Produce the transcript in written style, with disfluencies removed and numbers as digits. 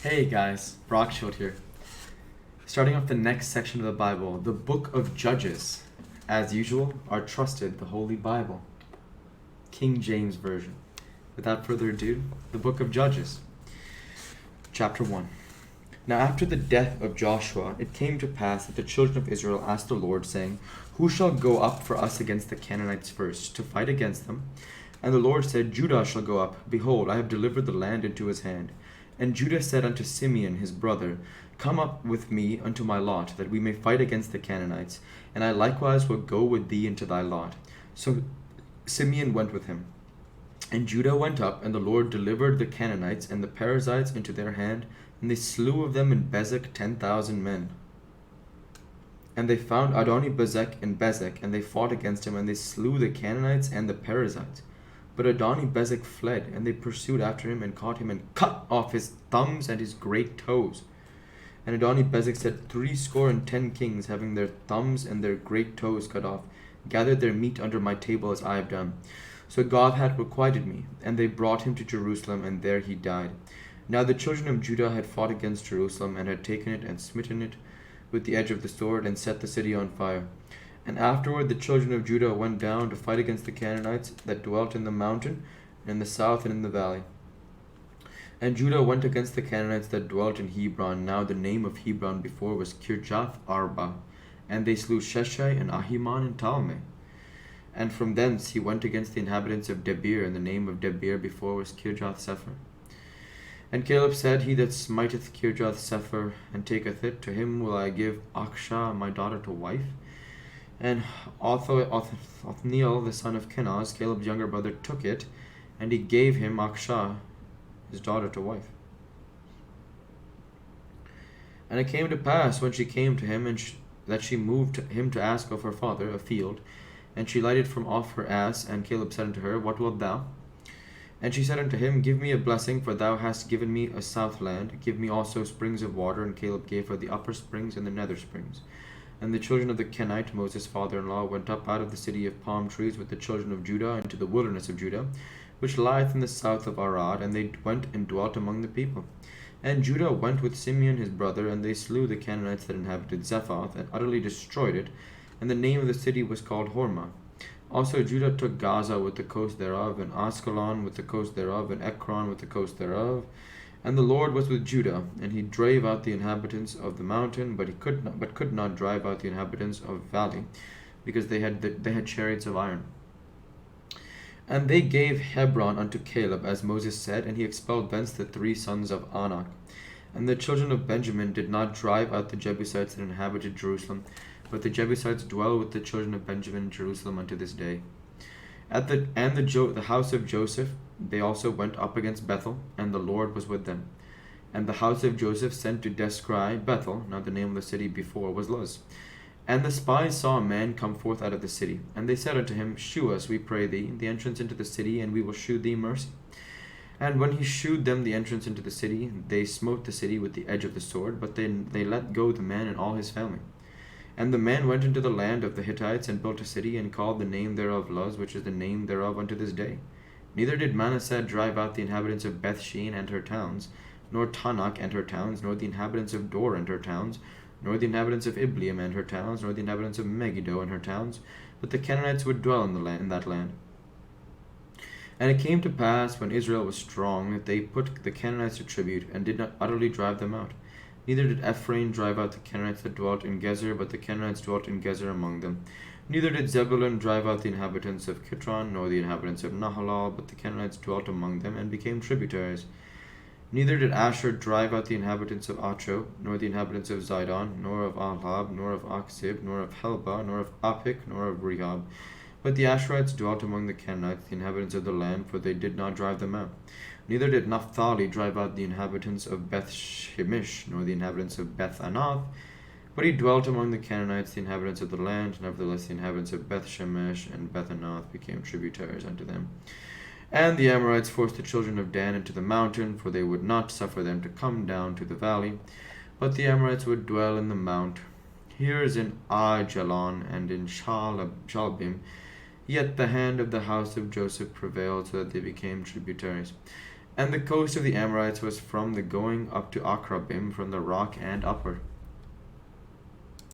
Hey guys, Brock Schultz here. Starting off the next section of the Bible, the book of Judges. As usual, our trusted, the Holy Bible. King James Version. Without further ado, the book of Judges. Chapter 1. Now after the death of Joshua, it came to pass that the children of Israel asked the Lord, saying, Who shall go up for us against the Canaanites first, to fight against them? And the Lord said, Judah shall go up. Behold, I have delivered the land into his hand. And Judah said unto Simeon his brother, Come up with me unto my lot, that we may fight against the Canaanites, and I likewise will go with thee into thy lot. So Simeon went with him. And Judah went up, and the Lord delivered the Canaanites and the Perizzites into their hand, and they slew of them in Bezek 10,000 men. And they found Adoni-Bezek in Bezek, and they fought against him, and they slew the Canaanites and the Perizzites. But Adoni-Bezek fled, and they pursued after him, and caught him, and cut off his thumbs and his great toes. And Adoni-Bezek said, 70 kings, having their thumbs and their great toes cut off, gathered their meat under my table as I have done. So God hath requited me, and they brought him to Jerusalem, and there he died. Now the children of Judah had fought against Jerusalem, and had taken it, and smitten it with the edge of the sword, and set the city on fire. And afterward the children of Judah went down to fight against the Canaanites that dwelt in the mountain, and in the south, and in the valley. And Judah went against the Canaanites that dwelt in Hebron. Now the name of Hebron before was Kirjath Arba. And they slew Sheshai, and Ahiman, and Talmai. And from thence he went against the inhabitants of Debir, and the name of Debir before was Kirjath Sepher. And Caleb said, He that smiteth Kirjath Sepher, and taketh it, to him will I give Achshah my daughter to wife. And Othniel, the son of Kenaz, Caleb's younger brother, took it, and he gave him Achshah, his daughter, to wife. And it came to pass, when she came to him, that she moved him to ask of her father a field, and she lighted from off her ass, and Caleb said unto her, What wilt thou? And she said unto him, Give me a blessing, for thou hast given me a south land. Give me also springs of water. And Caleb gave her the upper springs and the nether springs. And the children of the Kenite, Moses' father-in-law, went up out of the city of palm trees with the children of Judah into the wilderness of Judah, which lieth in the south of Arad, and they went and dwelt among the people. And Judah went with Simeon his brother, and they slew the Canaanites that inhabited Zephath, and utterly destroyed it, and the name of the city was called Hormah. Also Judah took Gaza with the coast thereof, and Askelon with the coast thereof, and Ekron with the coast thereof. And the Lord was with Judah, and he drave out the inhabitants of the mountain, but could not drive out the inhabitants of valley, because they had chariots of iron. And they gave Hebron unto Caleb, as Moses said, and he expelled thence the 3 sons of Anak. And the children of Benjamin did not drive out the Jebusites that inhabited Jerusalem, but the Jebusites dwell with the children of Benjamin in Jerusalem unto this day. The house of Joseph, they also went up against Bethel, and the Lord was with them. And the house of Joseph sent to descry Bethel. Now the name of the city before was Luz. And the spies saw a man come forth out of the city. And they said unto him, Shew us, we pray thee, the entrance into the city, and we will shew thee mercy. And when he shewed them the entrance into the city, they smote the city with the edge of the sword, but they let go the man and all his family. And the man went into the land of the Hittites, and built a city, and called the name thereof Luz, which is the name thereof unto this day. Neither did Manasseh drive out the inhabitants of Bethshean and her towns, nor Tanakh and her towns, nor the inhabitants of Dor and her towns, nor the inhabitants of Ibleam and her towns, nor the inhabitants of Megiddo and her towns, but the Canaanites would dwell in that land. And it came to pass, when Israel was strong, that they put the Canaanites to tribute, and did not utterly drive them out. Neither did Ephraim drive out the Canaanites that dwelt in Gezer, but the Canaanites dwelt in Gezer among them. Neither did Zebulun drive out the inhabitants of Kitron, nor the inhabitants of Nahalal, but the Canaanites dwelt among them, and became tributaries. Neither did Asher drive out the inhabitants of Acho, nor the inhabitants of Zidon, nor of Ahlab, nor of Achzib, nor of Helba, nor of Aphik, nor of Rehob. But the Asherites dwelt among the Canaanites, the inhabitants of the land, for they did not drive them out. Neither did Naphtali drive out the inhabitants of Beth Shemesh, nor the inhabitants of Beth Anath, but he dwelt among the Canaanites, the inhabitants of the land. Nevertheless the inhabitants of Beth Shemesh and Beth Anath became tributaries unto them. And the Amorites forced the children of Dan into the mountain, for they would not suffer them to come down to the valley, but the Amorites would dwell in the mount. Here is in Aijalon and in Shalbim. Yet the hand of the house of Joseph prevailed, so that they became tributaries. And the coast of the Amorites was from the going up to Akrabim, from the rock and upward.